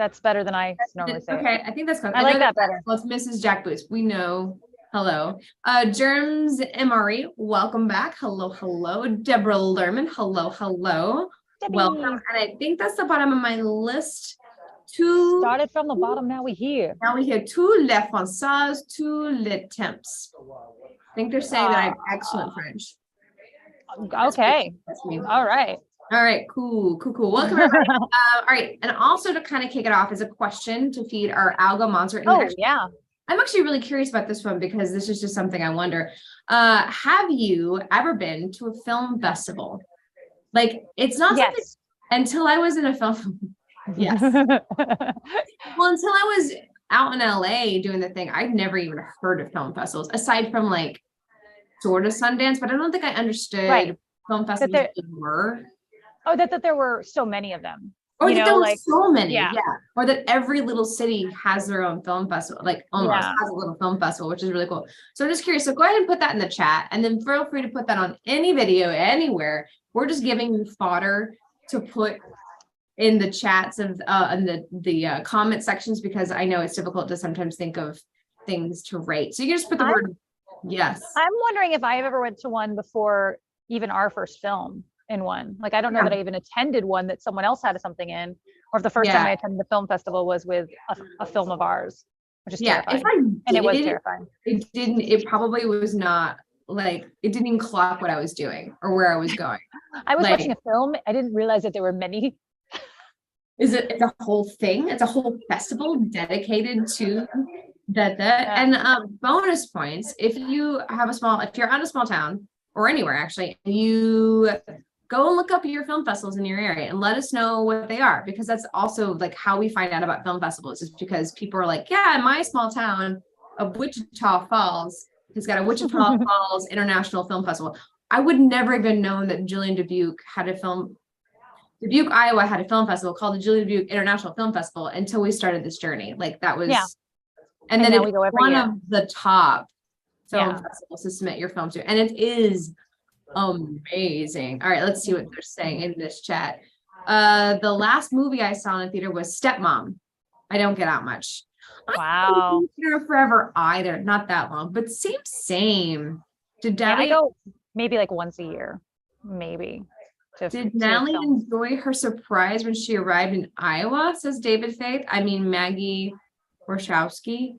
That's better than I normally say. Okay, I think that's good. I like that better. Well, it's Mrs. Jack Boots. We know. Hello. Germs Emery, welcome back. Hello. Deborah Lerman, hello. Debbie. Welcome. And I think that's the bottom of my list. Started from the bottom, now we here. Now we hear tous les Français, tous les temps. I think they're saying that I have excellent French. Okay. That's me. All right. Cool. Welcome everybody. All right. And also to kind of kick it off is a question to feed our Algo monster. And actually, yeah. I'm actually really curious about this one because this is just something I wonder. Have you ever been to a film festival? Like, it's not something until I was in a film. Yes. Well, until I was out in LA doing the thing, I'd never even heard of film festivals aside from like sort of Sundance, but I don't think I understood film festivals were. Oh, that there were so many of them. Or that there were so many, yeah. Or that every little city has their own film festival, like almost has a little film festival, which is really cool. So I'm just curious. So go ahead and put that in the chat, and then feel free to put that on any video anywhere. We're just giving you fodder to put in the chats of in the comment sections, because I know it's difficult to sometimes think of things to rate. So you can just put the word yes. I'm wondering if I ever went to one before even our first film. In one, like I don't know that I even attended one that someone else had something in, or if the first time I attended the film festival was with a film of ours, which is terrifying. And it was terrifying. It probably was not like, it didn't even clock what I was doing or where I was going. I was watching a film. I didn't realize that there were many. It's a whole thing. It's a whole festival dedicated to that. And bonus points if you're on a small town or anywhere actually, you go and look up your film festivals in your area and let us know what they are, because that's also like how we find out about film festivals, is because people are like, yeah, in my small town of Wichita Falls has got a Wichita Falls International Film Festival. I would never even known that Dubuque, Iowa had a film festival called the Dubuque International Film Festival until we started this journey. Like that was, and then it's one of the top film festivals to submit your film to, and it is amazing. All right, let's see what they're saying in this chat. The last movie I saw in the theater was Stepmom. I don't get out much. Wow. Here forever either, not that long, but same. Did I go maybe like once a year, maybe. Did Natalie enjoy her surprise when she arrived in Iowa? Says David Faith. I mean Maggie Warshowski.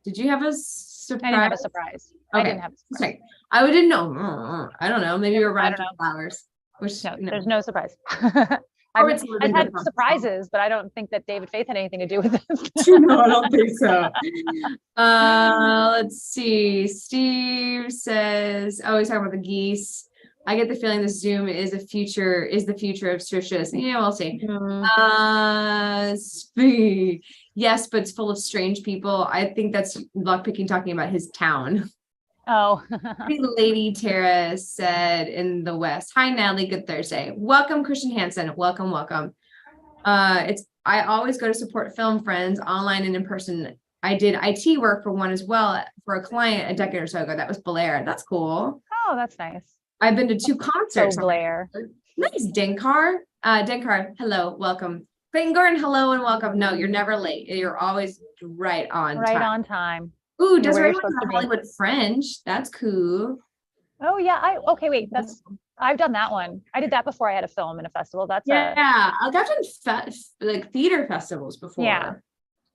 Did you have a surprise? I didn't have a surprise. Okay. I didn't have a surprise. Okay. I didn't know. I don't know. Maybe you arrived with flowers. Which there's no surprise. I've had surprises, but I don't think that David Faith had anything to do with this. No, I don't think so. Let's see. Steve says, he's talking about the geese. I get the feeling the Zoom is the future of Trisha. Yeah, we'll see. Yes, but it's full of strange people. I think that's Lockpicking talking about his town. Oh. Lady Tara said in the West. Hi, Natalie. Good Thursday. Welcome, Christian Hansen. Welcome. I always go to support film friends online and in person. I did IT work for one as well for a client a decade or so ago. That was Blair. That's cool. Oh, that's nice. I've been to 2 concerts. So Blair. Nice. Dinkar. Dinkar, hello, welcome. Clayton Gordon, hello and welcome. No, you're never late. You're always right on time. Ooh, Desiree went to Hollywood Fringe. That's cool. Oh yeah. Wait. I've done that one. I did that before I had a film in a festival. I've done like theater festivals before. Yeah.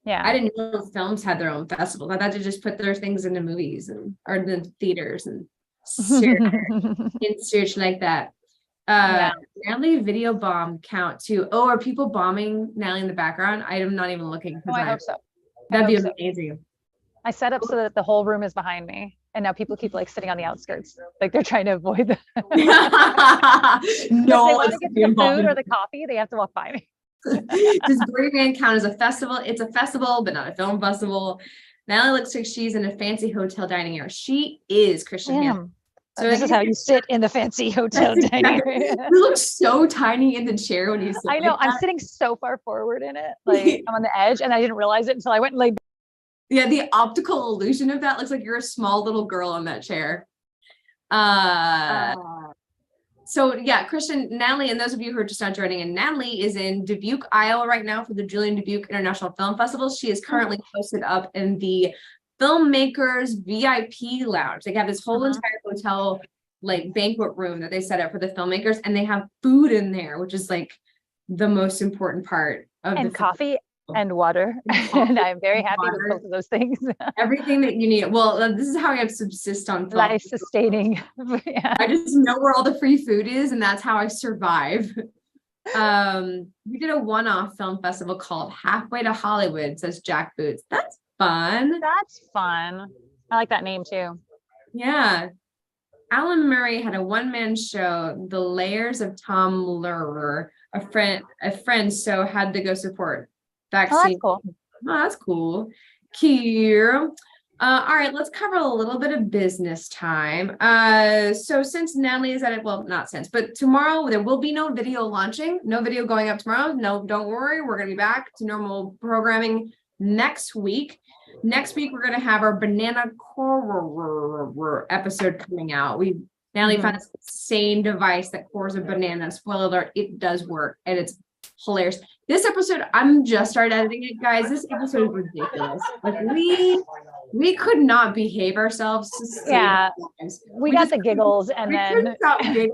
I didn't know films had their own festivals. I thought they just put their things into movies or the theaters and search like that. Natalie video bomb count too. Oh, are people bombing Natalie in the background? I am not even looking. I hope so. That'd be amazing. I set up so that the whole room is behind me, and now people keep like sitting on the outskirts, like they're trying to avoid the. No, if they want to get the food or the coffee, they have to walk by me. Does Green count as a festival? It's a festival, but not a film festival. Natalie looks like she's in a fancy hotel dining area. She is, Christian. So this is how you sit in the fancy hotel dining area. You look so tiny in the chair when you sit. I know. I'm sitting so far forward in it. Like I'm on the edge, and I didn't realize it until I went and laid. Yeah, the optical illusion of that looks like you're a small little girl on that chair. So yeah, Christian, Natalie, and those of you who are just now joining in, Natalie is in Dubuque, Iowa right now for the Julien Dubuque International Film Festival. She is currently posted up in the Filmmakers VIP Lounge. They have this whole entire hotel like banquet room that they set up for the filmmakers, and they have food in there, which is like the most important part of and coffee and water. And I'm very happy with both of those things. Everything that you need. Well, this is how I have subsist on life sustaining. Yeah. I just know where all the free food is, and that's how I survive. We did a one-off film festival called Halfway to Hollywood, says Jack Boots. That's fun. That's fun. I like that name too. Yeah. Alan Murray had a one-man show, The Layers of Tom Lehrer, a friend, so had to go support vaccine. Oh, that's cool. Oh, that's cool. Kier. All right, let's cover a little bit of business time. So since Natalie is at it, well, not since, but tomorrow there will be no video launching, no video going up tomorrow. No, don't worry. We're going to be back to normal programming next week. Next week, we're going to have our banana core episode coming out. Natalie found this insane device that cores a banana. Spoiler alert, it does work, and it's hilarious. This episode, I'm just started editing it, guys. This episode is ridiculous. Like we could not behave ourselves. Yeah, we got the giggles, and then stop giggling.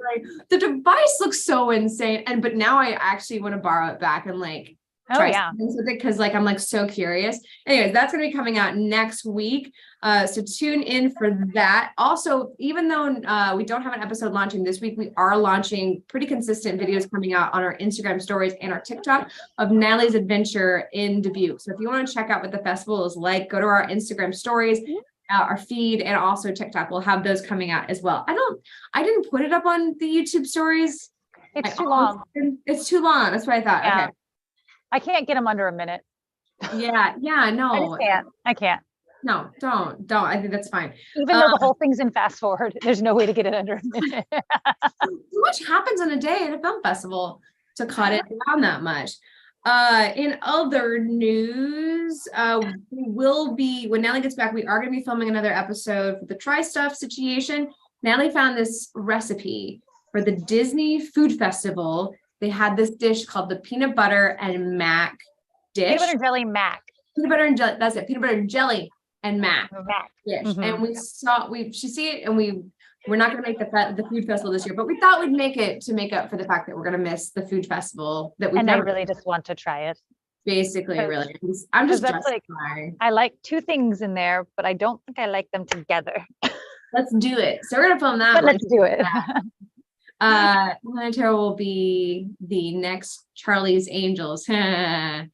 The device looks so insane, but now I actually want to borrow it back and like try something with it, because like I'm like so curious. Anyways, that's going to be coming out next week. So tune in for that. Also, even though we don't have an episode launching this week, we are launching pretty consistent videos coming out on our Instagram stories and our TikTok of Natalie's adventure in Dubuque. So if you want to check out what the festival is like, go to our Instagram stories, our feed, and also TikTok. We'll have those coming out as well. I didn't put it up on the YouTube stories. It's too long. It's too long. That's what I thought. Yeah. Okay. I can't get them under a minute. Yeah, no. I can't. No, don't. I think that's fine. Even though the whole thing's in fast forward, there's no way to get it under a minute. Too much happens in a day at a film festival to cut it down that much. In other news, we will be, when Natalie gets back, we are going to be filming another episode for the Try Stuff situation. Natalie found this recipe for the Disney Food Festival. They had this dish called the peanut butter and mac dish. Peanut butter and jelly mac. Peanut butter and jelly. That's it. Peanut butter and jelly and mac dish. And she see it, and we're not going to make the food festival this year, but we thought we'd make it to make up for the fact that we're going to miss the food festival that we. And I really just want to try it. Basically, really, I'm just like, I like two things in there, but I don't think I like them together. Let's do it. So we're gonna film that. But let's do it. Planetary will be the next Charlie's Angels. And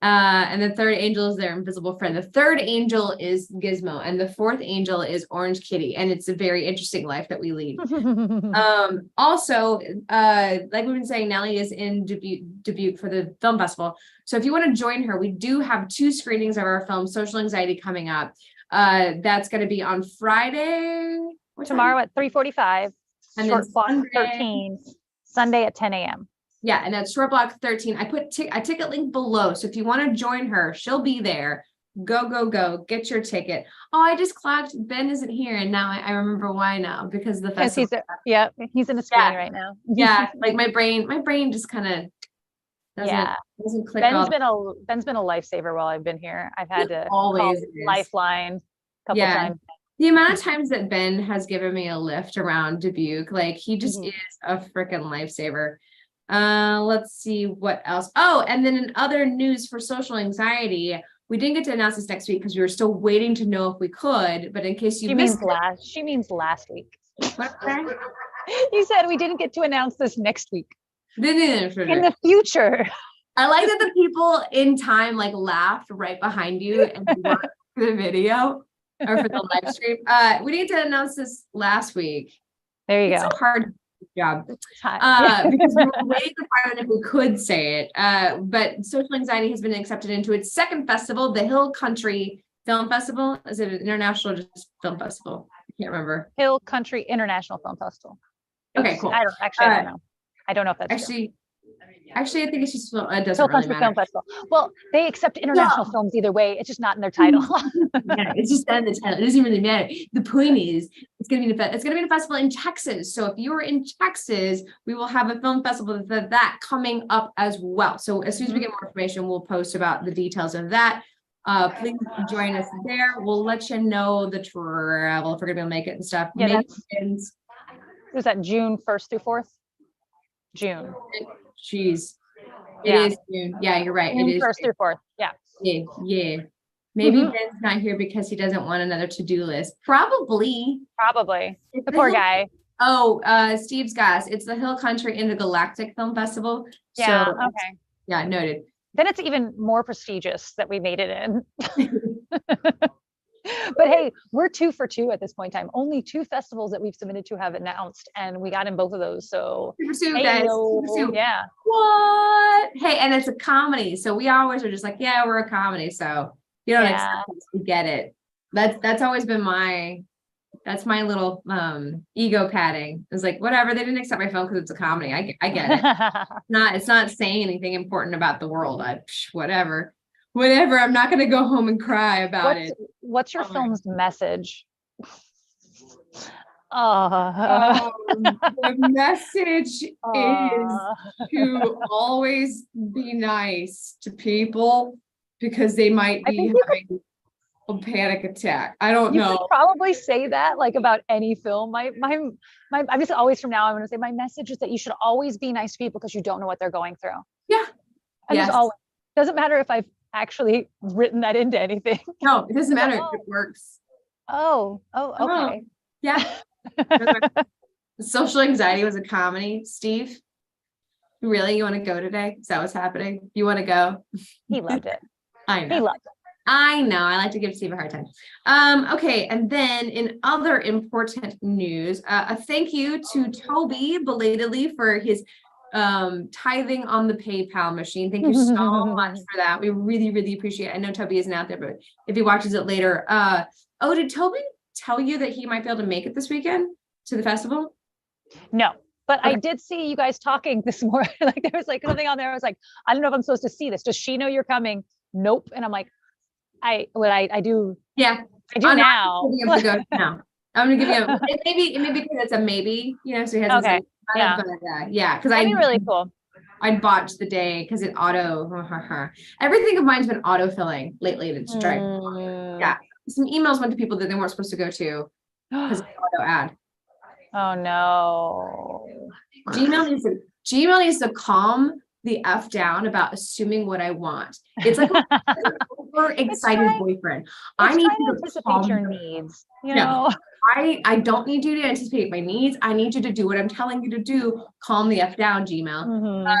the third angel is their invisible friend. The third angel is Gizmo, and the fourth angel is Orange Kitty. And it's a very interesting life that we lead. Also, like we've been saying, Nellie is in Dubuque for the film festival. So if you want to join her, we do have 2 screenings of our film, Social Anxiety, coming up. That's going to be on Friday. Tomorrow at 3:45. And short then block Sunday, 13, Sunday at 10 a.m. Yeah, and that's short block 13. I put a ticket link below. So if you want to join her, she'll be there. Go, get your ticket. Oh, I just clocked. Ben isn't here. And now I remember why now, because the festival. He's in the screening right now. Yeah, like my brain just kind of doesn't click. Ben's been a lifesaver while I've been here. I've had to call Lifeline a couple times. The amount of times that Ben has given me a lift around Dubuque, like he just is a freaking lifesaver. Let's see what else. Oh, and then in other news for Social Anxiety, we didn't get to announce this next week because we were still waiting to know if we could, but in case you missed it. She means last week. What's that? You said we didn't get to announce this next week. In the future. I like that the people in time like laughed right behind you and for the video. Or for the live stream. We need to announce this last week. There you go. It's a hard job. Because we were waiting to find out if we could say it. But Social Anxiety has been accepted into its second festival, the Hill Country Film Festival. Is it an international or just film festival? I can't remember. Hill Country International Film Festival. Okay, cool. I don't know. I don't know if that's actually. Actually, I think it's just, it doesn't Hill really Country matter. Film Festival. Well, they accept international films either way. It's just not in their title. Yeah, it's just not in the title. It doesn't really matter. The point is, it's gonna be a festival in Texas. So if you're in Texas, we will have a film festival that coming up as well. So as soon as we get more information, we'll post about the details of that. Please join us there. We'll let you know the travel if we're gonna be able to make it and stuff. Yeah, was that June 1st through 4th? June. Jeez. It is June. Yeah, you're right. June it is 1st through 4th. Yeah. Yeah. Maybe Ben's not here because he doesn't want another to-do list. Probably. The poor guy. Oh, Steve's gas. It's the Hill Country Intergalactic Film Festival. Yeah. So, okay. Yeah, noted. Then it's even more prestigious that we made it in. But hey, we're 2 for 2 at this point in time. Only 2 festivals that we've submitted to have announced, and we got in both of those. So guys. Yeah. What? Hey, and it's a comedy. So we always are just like, yeah, we're a comedy. So you don't accept us, we get it. That's always been my little ego padding. It's like, whatever, they didn't accept my film because it's a comedy. I get it. It's not saying anything important about the world. Whatever. I'm not going to go home and cry about it. What's your film's message? The message is to always be nice to people because they might be having a panic attack. I don't know. You could probably say that like about any film. I'm just always from now, I'm going to say my message is that you should always be nice to people because you don't know what they're going through. Yeah. And yes. Doesn't matter if I've actually written that into anything. No, it doesn't matter if it works. Okay. Yeah. Social Anxiety was a comedy. Steve, really, you want to go today? Is that what's happening? You want to go? He loved it. I know. He loved it. I know. I like to give Steve a hard time. Okay. And then in other important news, a thank you to Toby belatedly for his tithing on the PayPal machine. Thank you so much for that. We really, really appreciate it. I know Toby isn't out there, but if he watches it later, did Toby tell you that he might be able to make it this weekend to the festival? No, but okay. I did see you guys talking this morning. Like there was like something on there. I was like, I don't know if I'm supposed to see this. Does she know you're coming? Nope. And I'm like, I do. Yeah, I do now. I'm gonna give you maybe because it's a maybe, so he has okay. Yeah. Because that'd be really cool. I botched the day because it everything of mine's been auto-filling lately. It's yeah. Some emails went to people that they weren't supposed to go to because of auto ad. Oh no. Gmail needs to calm the F down about assuming what I want. It's like an overexcited boyfriend. I need to anticipate your needs. You know, I don't need you to anticipate my needs. I need you to do what I'm telling you to do. Calm the F down, Gmail.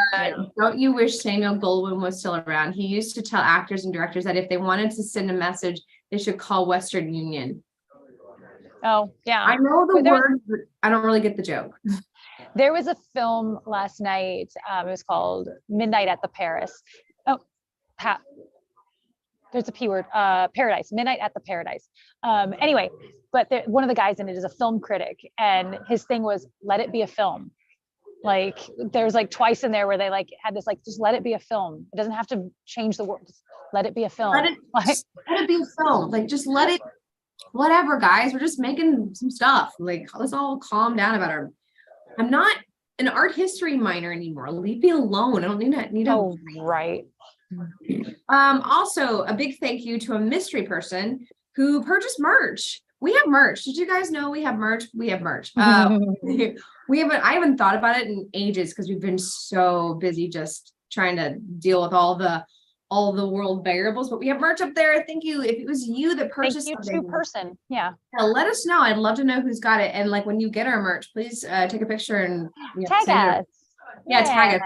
Don't you wish Samuel Goldwyn was still around? He used to tell actors and directors that if they wanted to send a message, they should call Western Union. Oh, yeah. I know the word, but I don't really get the joke. There was a film last night. It was called Midnight at the Paris. There's a P word, Paradise, Midnight at the Paradise. Anyway, but one of the guys in it is a film critic, and his thing was, let it be a film. Like there's like twice in there where they like had this, like, just let it be a film. It doesn't have to change the world. Just let it be a film. Let it be a film. Like, just let it, whatever, guys, we're just making some stuff. Like, let's all calm down about our, I'm not an art history minor anymore. Leave me alone. I don't need Oh, right. Also a big thank you to a mystery person who purchased merch. We have merch. Did you guys know we have merch? We have merch. I haven't thought about it in ages because we've been so busy just trying to deal with all the world variables, but we have merch up there. Thank you. If it was you that purchased something, 2-person. Yeah. Let us know. I'd love to know who's got it. And like when you get our merch, please take a picture and tag us. Tag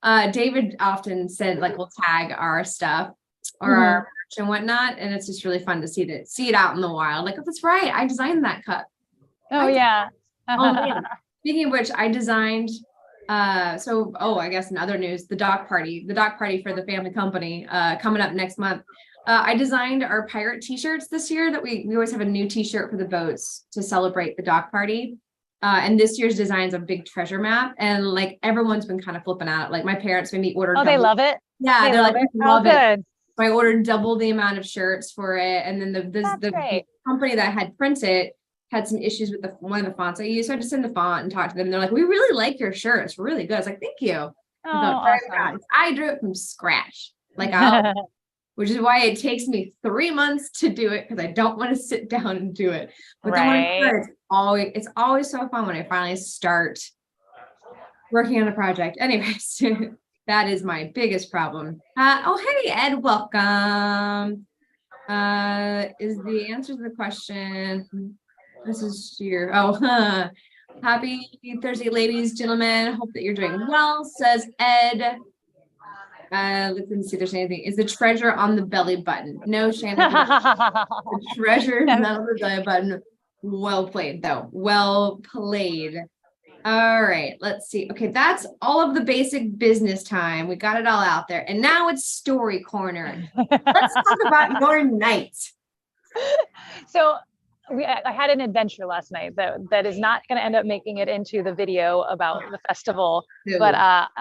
us. David often said like we'll tag our stuff or our merch and whatnot, and it's just really fun to see it out in the wild. Like, oh, that's right, I designed that cup. Yeah. Speaking of which, I designed. I guess in other news, the dock party for the family company coming up next month. I designed our pirate t-shirts this year that we always have a new t-shirt for the boats to celebrate the dock party. And this year's design is a big treasure map. And like everyone's been kind of flipping out. Like my parents made me order. Oh, they love it? Yeah, they're like, love it. So I ordered double the amount of shirts for it. And then the company that had printed had some issues with one of the fonts I used. So I just sent the font and talked to them. And they're like, we really like your shirt. It's really good. I was like, thank you. Awesome. I drew it from scratch. Like which is why it takes me 3 months to do it, because I don't want to sit down and do it. But then when I start, it's always so fun when I finally start working on a project. Anyways, that is my biggest problem. Hey Ed, welcome. Is the answer to the question? This is your happy Thursday, ladies, gentlemen. Hope that you're doing well, says Ed. Let me see if there's anything. Is the treasure on the belly button? No, Shannon. The treasure is not on the belly button. Well played, though. Well played. All right, let's see. Okay, that's all of the basic business time. We got it all out there. And now it's story corner. Let's talk about your night. So I had an adventure last night that is not going to end up making it into the video about the festival, but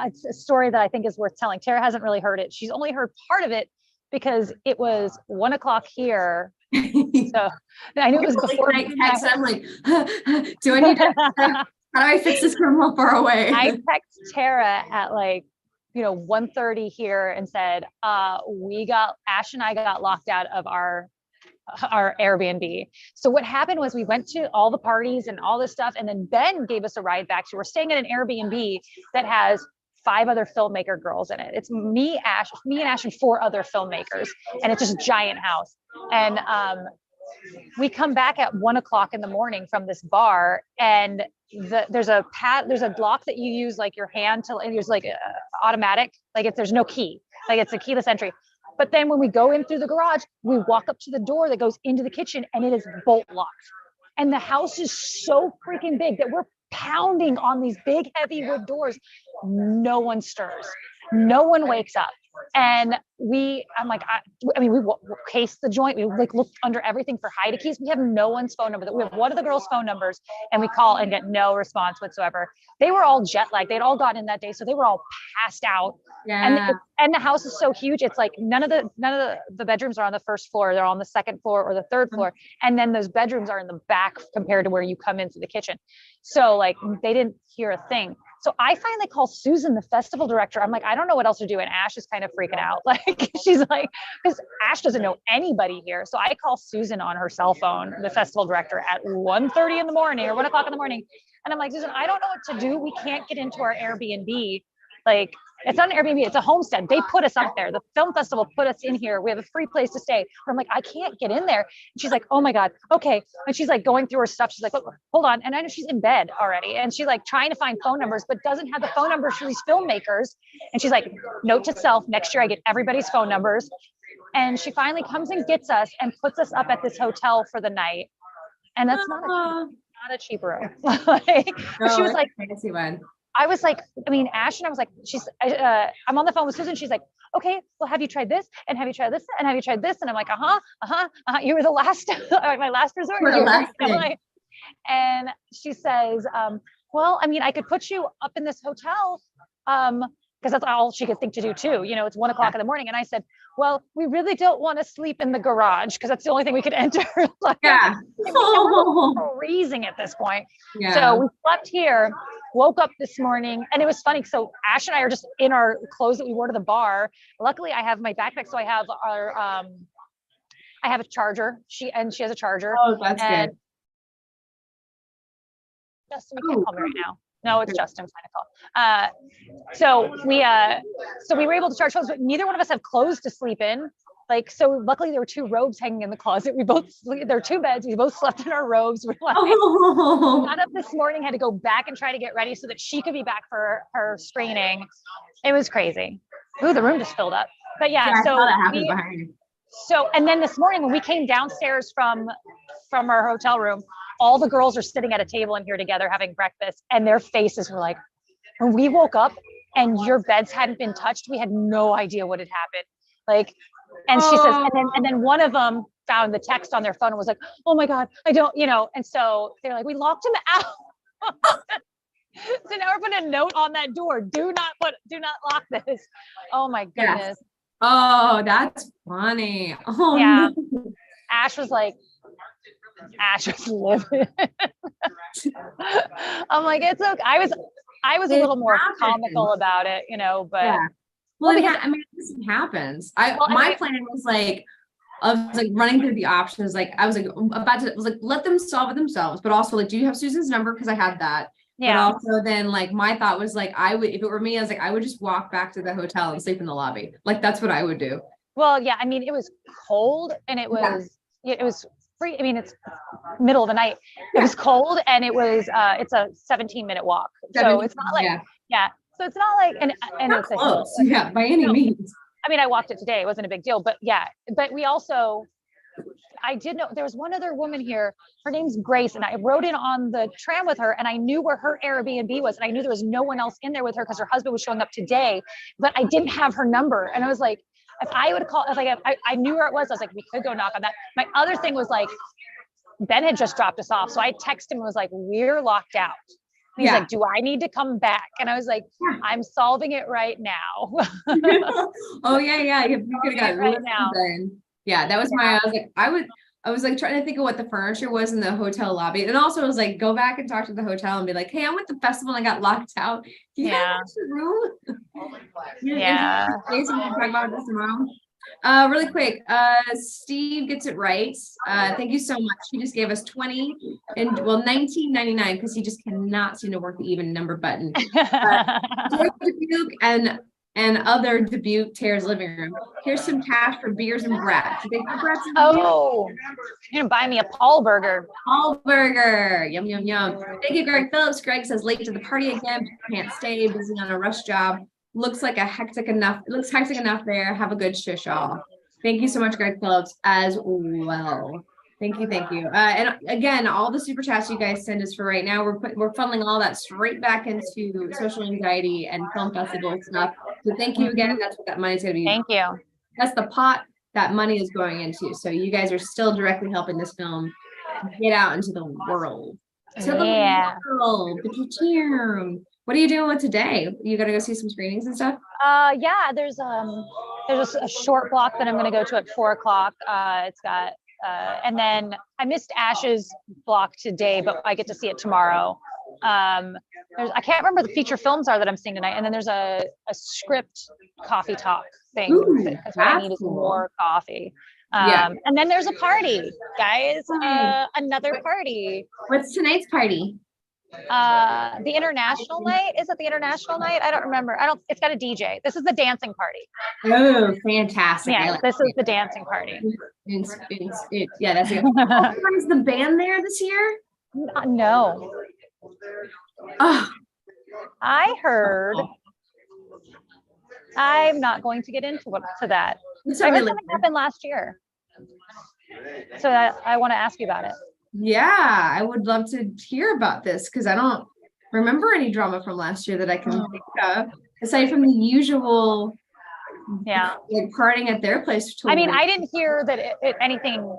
it's a story that I think is worth telling. Tara hasn't really heard it. She's only heard part of it because it was 1 o'clock here. So I knew it was before. Text, I'm like, do I need to, how do I fix this from far away? I text Tara at 1:30 here and said, Ash and I got locked out of our Airbnb. So what happened was we went to all the parties and all this stuff, and then Ben gave us a ride back. So we're staying at an Airbnb that has 5 other filmmaker girls in it. It's me and Ash and 4 other filmmakers, and it's just a giant house. And we come back at 1 o'clock in the morning from this bar, and there's a lock that you use like your hand to, and there's like automatic, like there's no key, like it's a keyless entry. But then when we go in through the garage, we walk up to the door that goes into the kitchen, and it is bolt locked. And the house is so freaking big that we're pounding on these big, heavy wood doors. No one stirs. No one wakes up. And we cased the joint. We looked under everything for hide keys. We have no one's phone number. We have one of the girls' phone numbers, and we call and get no response whatsoever. They were all jet lagged. They'd all gotten in that day, so they were all passed out. Yeah. And the house is so huge. It's like none of the bedrooms are on the first floor. They're on the second floor or the third floor. And then those bedrooms are in the back compared to where you come into the kitchen. So they didn't hear a thing. So I finally call Susan, the festival director. I'm like, I don't know what else to do. And Ash is kind of freaking out. She's like, because Ash doesn't know anybody here. So I call Susan on her cell phone, the festival director, at 1:30 in the morning or 1 o'clock in the morning. And I'm like, Susan, I don't know what to do. We can't get into our Airbnb. It's not an Airbnb, it's a homestead. They put us up there. The film festival put us in here. We have a free place to stay. I'm like, I can't get in there. And she's like, oh my God, okay. And she's like going through her stuff. She's like, hold on. And I know she's in bed already. And she's like trying to find phone numbers, but doesn't have the phone numbers for these filmmakers. And she's like, note to self, next year I get everybody's phone numbers. And she finally comes and gets us and puts us up at this hotel for the night. And that's not a cheap room. She was like, fancy one. I was like, Ash and I was like, I'm on the phone with Susan. She's like, okay, well, have you tried this? And have you tried this? And have you tried this? And I'm like, you were the last, my last resort. And she says, well, I could put you up in this hotel, because that's all she could think to do too. It's 1 o'clock in the morning. And I said, well, we really don't want to sleep in the garage because that's the only thing we could enter. We're freezing at this point. Yeah. So we slept here, woke up this morning, and it was funny. So Ash and I are just in our clothes that we wore to the bar. Luckily, I have my backpack, so I have I have a charger. She has a charger. Oh, that's good. Justin, you can't call me right now. No, it's Justin trying to call. So we were able to charge phones, but neither one of us have clothes to sleep in. So luckily there were 2 robes hanging in the closet. There were 2 beds. We both slept in our robes. We got up this morning, had to go back and try to get ready so that she could be back for her screening. It was crazy. Ooh, the room just filled up. But yeah, I saw that happen behind you. So, and then this morning when we came downstairs from our hotel room, all the girls are sitting at a table in here together having breakfast, and their faces were like, when we woke up and your beds hadn't been touched, we had no idea what had happened. And she says, and then one of them found the text on their phone and was like, oh my God, I don't, and so they're like, we locked him out. So now we're putting a note on that door. Do not lock this. Oh my goodness. Yes. Oh, that's funny. Oh yeah. no. Ash was living. I'm like, it's okay. I was a little more comical about it, but yeah. Well, this happens. My plan was like, I was like running through the options. Like I was like, let them solve it themselves. But also like, do you have Susan's number? Because I had that. Yeah. But also then like my thought was like, if it were me, I was like, I would just walk back to the hotel and sleep in the lobby. Like that's what I would do. Well, yeah. I mean, it was cold and it was free. I mean, it's middle of the night. It was cold and it was it's a 17-minute walk. So it's not like So it's not like and it's close. By any means. I mean, I walked it today. It wasn't a big deal, but we also, I did know there was one other woman here. Her name's Grace, and I rode in on the tram with her, and I knew where her Airbnb was, and I knew there was no one else in there with her because her husband was showing up today, but I didn't have her number, and I was like, if I would call, I knew where it was. I was like, we could go knock on that. My other thing was like, Ben had just dropped us off, so I texted him and was like, we're locked out. He's like, do I need to come back? And I was like, I'm solving it right now. Oh yeah. You could have got right now. Yeah, that was I was like trying to think of what the furniture was in the hotel lobby. And also it was like, go back and talk to the hotel and be like, hey, I'm at the festival and I got locked out. Can you guys watch the room? Yeah. Talk about this tomorrow. Really quick, Steve gets it right. Thank you so much. He just gave us 20 and $19.99 because he just cannot seem to work the even number button. Dubuque and other Dubuque Tears living room. Here's some cash for beers and brats. You're gonna buy me a Paul burger. Paul burger. Yum, yum, yum. Thank you, Greg Phillips. Greg says late to the party again. Can't stay, busy on a rush job. Looks hectic enough there. Have a good shush all. Thank you so much, Greg Phillips, as well. Thank you. And again, all the super chats you guys send us for right now, we're funneling all that straight back into social anxiety and film festival stuff. So thank you again. That's what that money's going to be. Thank you. That's the pot that money is going into. So you guys are still directly helping this film get out into the world. The world. What are you doing with today? You got to go see some screenings and stuff? There's a short block that I'm going to go to at 4:00. It's got and then I missed Ash's block today, but I get to see it tomorrow. I can't remember the feature films are that I'm seeing tonight. And then there's a script coffee talk thing. Because what I need is more coffee. And then there's a party, guys. Another party. What's tonight's party? The international night. Is it the international night? I don't remember. It's got a DJ. This is the dancing party. Oh, fantastic. Yeah, this is the dancing party. That's it. Is the band there this year? No. Oh. I heard. I'm not going to get into that. I heard something happened last year. So I want to ask you about it. Yeah, I would love to hear about this because I don't remember any drama from last year that I can think of, aside from the usual, like partying at their place. I mean, I didn't hear that anything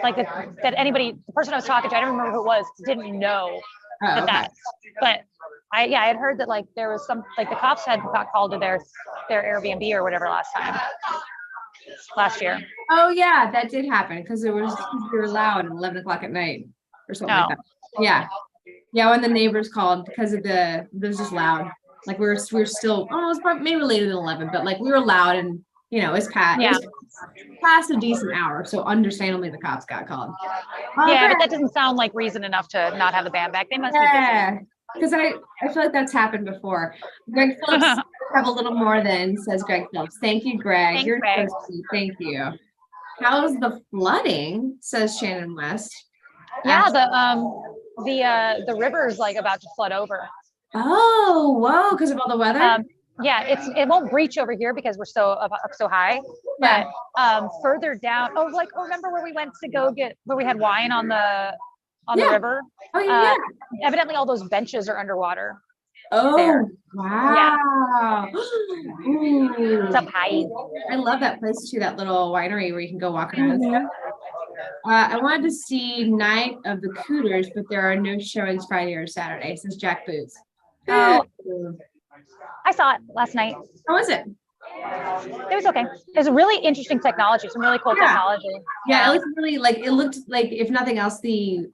like that anybody, the person I was talking to, I don't remember who it was, didn't know that. But I had heard that like there was some, like the cops had got called to their Airbnb or whatever last year. Oh yeah, that did happen because we were loud at 11 o'clock at night or something like that. Yeah, when the neighbors called because of it was just loud. Like we were still, it was probably maybe later than 11, but like we were loud and it's past a decent hour, so understandably the cops got called. But that doesn't sound like reason enough to not have the band back. They must be busy. Because I feel like that's happened before. Greg Phillips have a little more than, says Greg Phillips. Thank you, Greg. Thanks, You're Greg. so sweet. Thank you. How's the flooding? Says Shannon West. Yeah, the river's like about to flood over. Oh, whoa! Because of all the weather. It won't breach over here because we're up so high. But further down, remember where we went to go where we had wine on the river? Oh yeah. Evidently all those benches are underwater. Oh, there. wow. It's up high. I love that place too, that little winery where you can go walk around. I wanted to see Night of the Cooters, but there are no showings Friday or Saturday, says Jack Boots. Oh, I saw it last night. How was it? It was okay. It's a really interesting technology, some really cool technology. Yeah, it looked really it looked like, if nothing else, the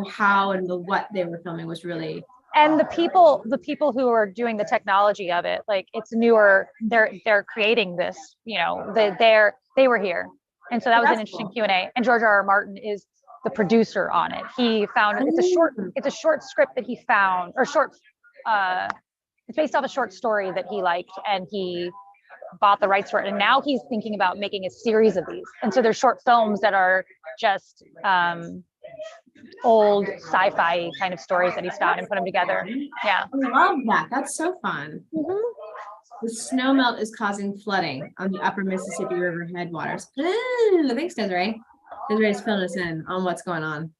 how and the what they were filming was really. And the people who are doing the technology of it, like it's newer, they're creating this, you know, they were here. And so that was an interesting Q&A. And George R.R. Martin is the producer on it. He found it's a short script that he found, or it's based off a short story that he liked, and he bought the rights for it. And now he's thinking about making a series of these. And so they're short films that are just old sci-fi kind of stories that he's found and put them together. Yeah. I love that. That's so fun. The snow melt is causing flooding on the upper Mississippi River headwaters. Ooh, thanks, Desiree. Desiree's filling us in on what's going on.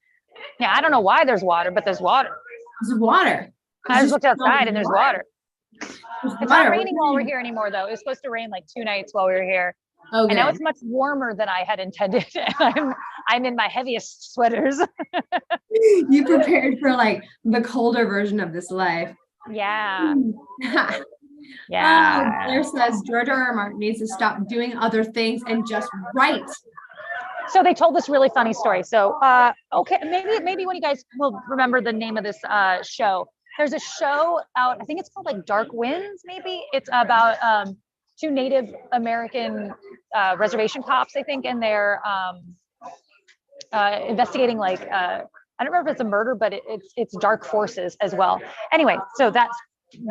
Yeah, I don't know why there's water, but there's water. There's water. I just looked outside and there's water. It's not raining while we're here anymore, though. It was supposed to rain like 2 nights while we were here. Okay. And now it's much warmer than I had intended. I'm in my heaviest sweaters. You prepared for like the colder version of this life. Yeah. Yeah. Claire says George R.R. Martin needs to stop doing other things and just write. So they told this really funny story. So okay, maybe when you guys will remember the name of this show. There's a show out, I think it's called like Dark Winds, maybe. It's about 2 Native American reservation cops, I think, and they're investigating like I don't remember if it's a murder, but it's dark forces as well. Anyway, so that's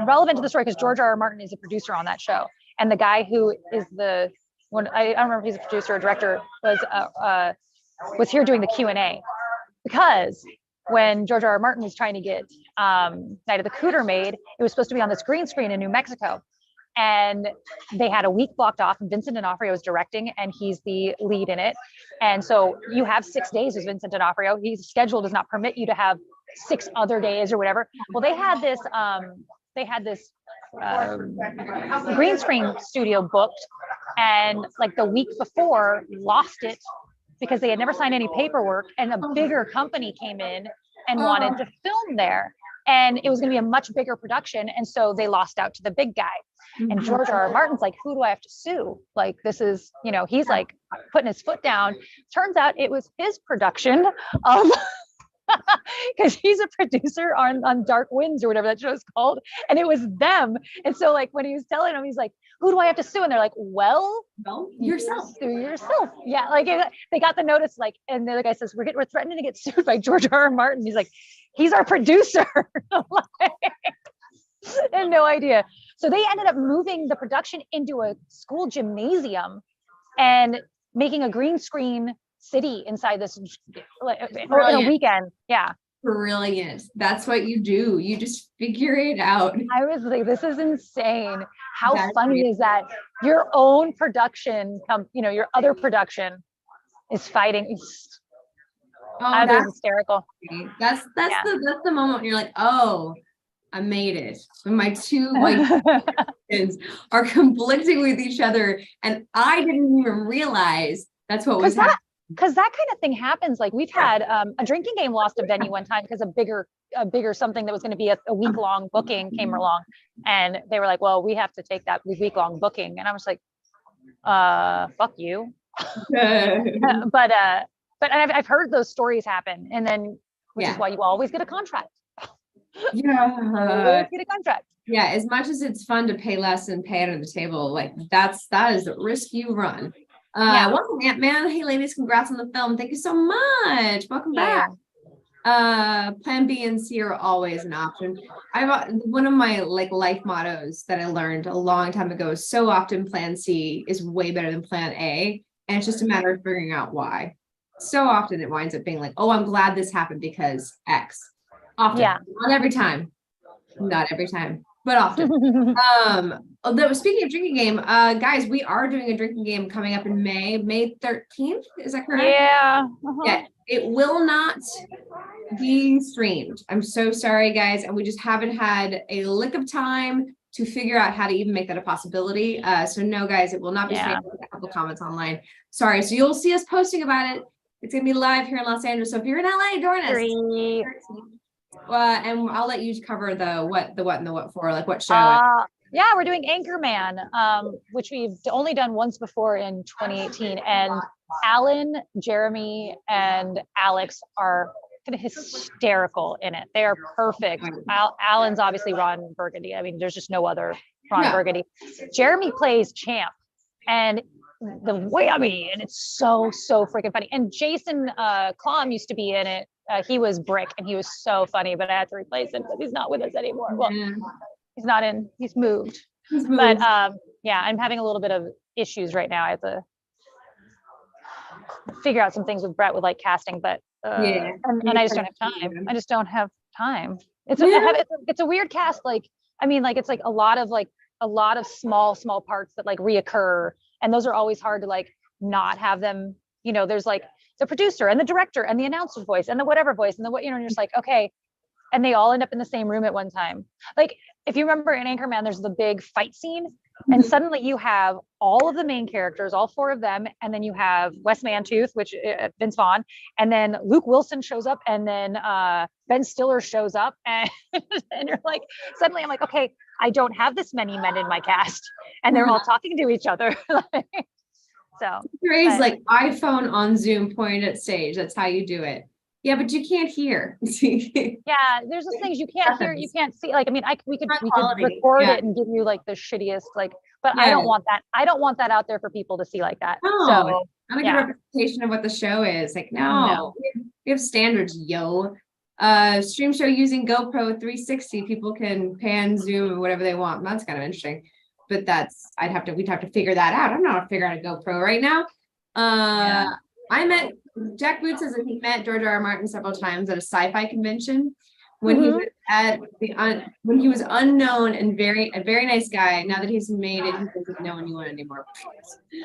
relevant to the story because George R.R. Martin is a producer on that show, and the guy who is the one, I don't remember if he's a producer or director, was here doing the Q&A, because when George R.R. Martin was trying to get Night of the Cooter made, it was supposed to be on this green screen in New Mexico. And they had a week blocked off, and Vincent D'Onofrio was directing, and he's the lead in it. And so you have 6 days with Vincent D'Onofrio. His schedule does not permit you to have 6 other days or whatever. Well, they had this green screen studio booked, and like the week before lost it because they had never signed any paperwork, and a bigger company came in and wanted to film there. And it was going to be a much bigger production. And so they lost out to the big guy. And George R.R. Martin's like, who do I have to sue? Like, this is, you know, he's like putting his foot down. Turns out it was his production of, because he's a producer on Dark Winds or whatever that show's called. And it was them. And so like when he was telling them, he's like, who do I have to sue? And they're like, well, yourself. Sue yourself. Yeah, like they got the notice, like, and the other guy says, we're threatening to get sued by George R.R. Martin. He's like, he's our producer. I had no idea. So they ended up moving the production into a school gymnasium and making a green screen city inside this in a weekend. Yeah. Brilliant. That's what you do. You just figure it out. I was like, this is insane. How funny is that? Your own production, your other production is fighting. I was hysterical. That's the moment when you're like, oh, I made it. When my 2 kids are conflicting with each other, and I didn't even realize that's what was happening. Because that kind of thing happens. Like we've had a drinking game lost a venue one time because a bigger something that was going to be a week-long booking came along, and they were like, well, we have to take that week-long booking. And I was like, fuck you. But I've heard those stories happen, and then which is why you always get a contract. Yeah. Get a contract. Yeah, as much as it's fun to pay less and pay under the table, like that is the risk you run. Welcome, Ant-Man. Hey ladies, congrats on the film. Thank you so much. Welcome back. Plan B and C are always an option. One of my life mottos that I learned a long time ago is so often plan C is way better than plan A, and it's just a matter of figuring out why. So often it winds up being like, oh, I'm glad this happened because X. Often, not every time, but often. Speaking of drinking game, guys, we are doing a drinking game coming up in May 13th. Is that correct? Yeah. Yeah. It will not being streamed. I'm so sorry, guys. And we just haven't had a lick of time to figure out how to even make that a possibility. So no, guys, it will not be streamed. A couple comments online. Sorry. So you'll see us posting about it. It's going to be live here in Los Angeles. So if you're in LA, join us. And I'll let you cover the what and the what for, like what show. Yeah, we're doing Anchorman, which we've only done once before in 2018. And Alan, Jeremy, and Alex are kind of hysterical in it. They are perfect. Alan's obviously Ron Burgundy. I mean, there's just no other Ron Burgundy. Jeremy plays Champ, and the whammy, and it's so freaking funny. And Jason Klom used to be in it. He was Brick, and he was so funny, but I had to replace him because he's not with us anymore. Well, he's not in. He's moved. But yeah, I'm having a little bit of issues right now. I have to figure out some things with Brett with like casting, but and I just don't have time. I just don't have time. It's a weird cast. Like, I mean, like it's like a lot of small parts that like reoccur, and those are always hard to like not have them. You know, there's like the producer and the director and the announcer voice and the whatever voice and the what, you know, and you're just like, okay, and they all end up in the same room at one time. Like if you remember in Anchorman, there's the big fight scene, and suddenly you have all of the main characters, all 4 of them, and then you have Wes Mantooth, which Vince Vaughn, and then Luke Wilson shows up, and then Ben Stiller shows up, and and you're like, suddenly I'm like, okay, I don't have this many men in my cast, and they're all talking to each other. So phrase like iPhone on Zoom pointed at stage. That's how you do it. Yeah, but you can't hear. Yeah, there's those things you can't hear, you can't see. Like, I mean, we could record it and give you like the shittiest, like, but I don't want that. I don't want that out there for people to see like that. No, so not a good representation of what the show is. Like, no. We have standards, yo. Stream show using GoPro 360. People can pan, zoom, or whatever they want. That's kind of interesting. But we'd have to figure that out. I'm not figuring out a GoPro right now. I met Jack Boots says that he met George R.R. Martin several times at a sci-fi convention when he was at when he was unknown and a very nice guy. Now that he's made it, he doesn't know anyone anymore.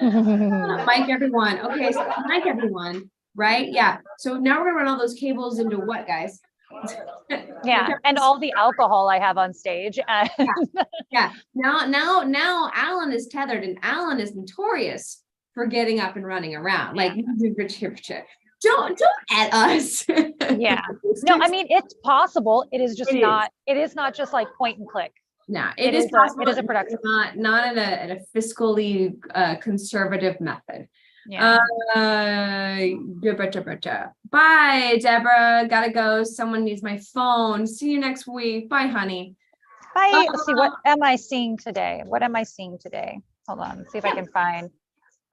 Mike everyone. Okay, so Mike everyone, right? Yeah. So now we're gonna run all those cables into what, guys? Yeah, and all the alcohol I have on stage. Yeah. Now Alan is tethered, and Alan is notorious for getting up and running around. Like, don't at us. Yeah. No, I mean, it's possible. It is just not. It is not just like point and click. No, it is possible. It is a production. Not in a fiscally conservative method. Yeah. Bye, Deborah. Gotta go. Someone needs my phone. See you next week. Bye, honey. Bye. Let's see. What am I seeing today? Hold on. Let's see if I can find.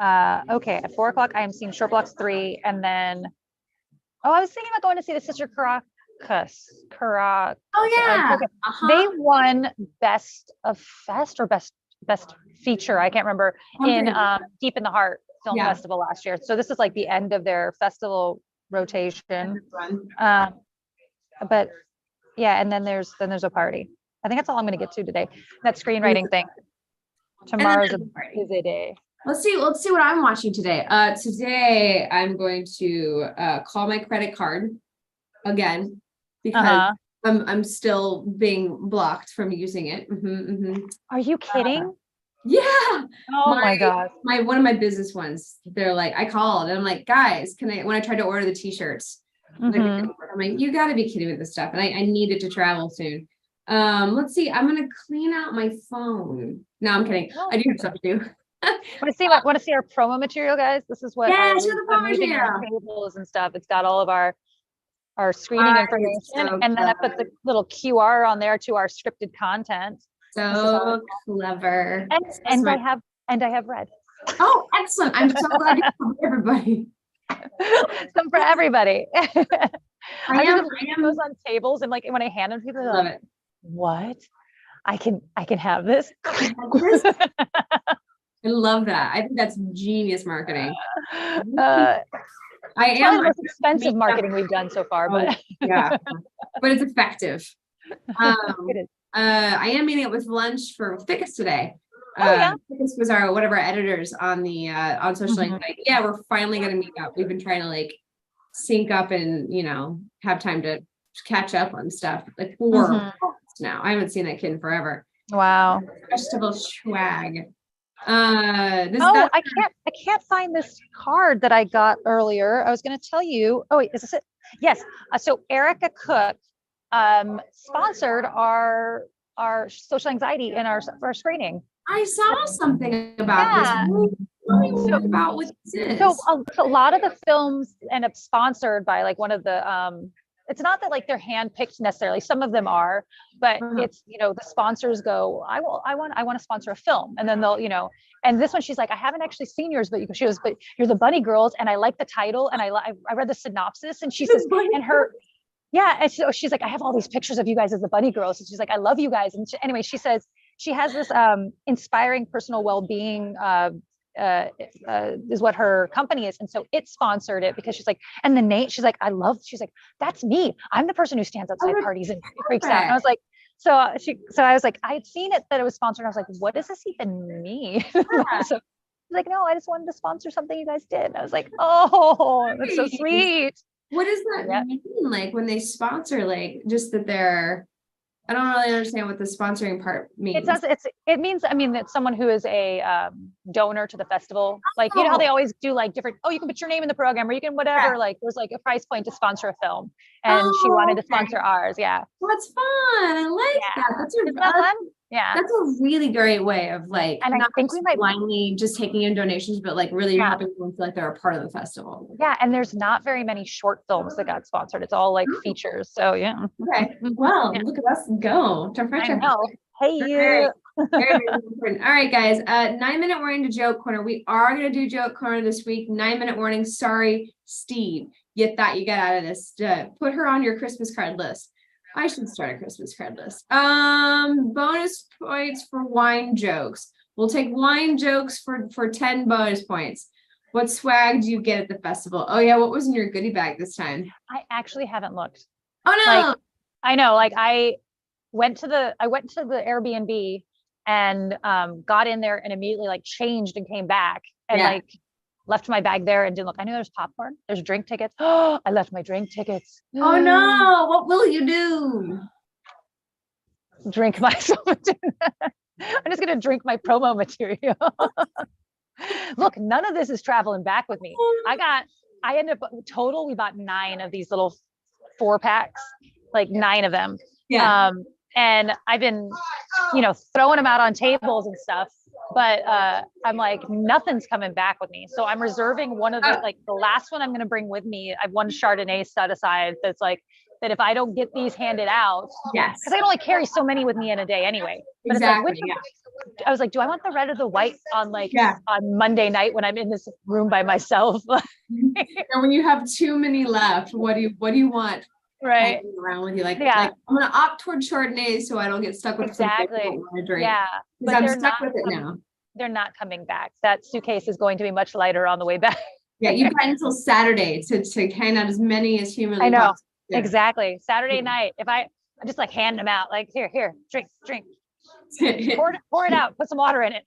Okay, at 4:00, I am seeing Short Blocks 3, and then, I was thinking about going to see the Sister Caracas. Oh yeah, okay. They won Best of Fest or Best Feature. I can't remember in Deep in the Heart Film Festival last year. So this is like the end of their festival rotation. But yeah, and then there's a party. I think that's all I'm going to get to today. That screenwriting thing. Tomorrow's a busy day. Let's see what I'm watching today. Today I'm going to call my credit card again because I'm still being blocked from using it. Are you kidding? Yeah. Oh my God. One of my business ones, they're like, I called and I'm like, guys, when I tried to order the t-shirts, I'm like, you gotta be kidding with this stuff. And I needed to travel soon. Let's see, I'm gonna clean out my phone. No, I'm kidding. I do have stuff to do. Want to see our promo material, guys? This is what show the promo material. Tables and stuff. It's got all of our screening information, and then I put the little QR on there to our scripted content. So clever. And I have red. Oh, excellent! I'm so glad you covered everybody. Some for everybody. I am those on tables, and like when I hand them to people, love it. What? I can have this. I love that. I think that's genius marketing. I am the most expensive marketing we've done so far, but but it's effective. I am meeting up with lunch for Ficus today. Ficus was one of our editors on the on social media. Like, we're finally gonna meet up. We've been trying to like sync up and, you know, have time to catch up on stuff. Like 4 months now. I haven't seen that kid in forever. Wow. Festival swag. I can't find this card that I got earlier. I was going to tell you. Oh wait, is this it? Yes. So Erica Cook sponsored our social anxiety in our screening. I saw something about this. Tell me more about what this is. So a lot of the films end up sponsored by like one of the it's not that like they're handpicked necessarily. Some of them are, but it's, you know, the sponsors go, I want to sponsor a film. And then they'll, you know, and this one, she's like, I haven't actually seen yours, but she was, but you're the Bunny Girls. And I like the title. And I read the synopsis, and she says, and her, yeah. And so she's like, I have all these pictures of you guys as the Bunny Girls. And she's like, I love you guys. And anyway, she says she has this inspiring personal well-being is what her company is. And so it sponsored it because she's like, and the name, she's like, she's like, that's me. I'm the person who stands outside parties and freaks out. And I was like, so I was like, I had seen it that it was sponsored. And I was like, what does this even mean? So she's like, no, I just wanted to sponsor something you guys did. And I was like, oh, that's so sweet. What does that mean? Like when they sponsor, like just that they're, I don't really understand what the sponsoring part means. It means, I mean, that someone who is a donor to the festival, like, you know how they always do like different, you can put your name in the program, or you can whatever, like there's like a price point to sponsor a film, and she wanted to sponsor ours. Yeah. That's fun. I like that. That's fun. Yeah. That's a really great way of like, and I think we might blindly just taking in donations, but like really helping them feel like they're a part of the festival. Yeah. And there's not very many short films that got sponsored. It's all like features. So yeah. Okay. Well, look at us go. I know. Hey, you. Very important. All right, guys. 9-minute warning to joke corner. We are going to do joke corner this week. 9-minute warning. Sorry, Steve. You thought you got out of this. Put her on your Christmas card list. I should start a Christmas card list. Bonus points for wine jokes. We'll take wine jokes for 10 bonus points. What swag do you get at the festival? Oh yeah, what was in your goodie bag this time? I actually haven't looked. Oh no. Like, I know, like I went to the Airbnb and got in there and immediately like changed and came back and like left my bag there and didn't look. I knew there's popcorn, there's drink tickets. Oh, I left my drink tickets. Oh no, what will you do? Drink myself. I'm just gonna drink my promo material. Look, none of this is traveling back with me. I ended up total, we bought 9 of these little 4-packs, like 9 of them. Yeah. And I've been, you know, throwing them out on tables and stuff, but I'm like, nothing's coming back with me. So I'm reserving one of the, like the last one I'm going to bring with me. I've one Chardonnay set aside. That's like, that if I don't get these handed out, because I can only carry so many with me in a day anyway. But exactly, it's like, I was like, do I want the red or the white on like on Monday night when I'm in this room by myself? And when you have too many left, what do you want? Right. Around with you, like I'm gonna opt toward Chardonnay so I don't get stuck with something I don't want to drink. Yeah, because I'm stuck with it now. They're not coming back. That suitcase is going to be much lighter on the way back. Yeah, you've got until Saturday to hand out as many as humanly possible. I know. Exactly. Saturday night, if I just like hand them out, like here, drink. pour it out, put some water in it.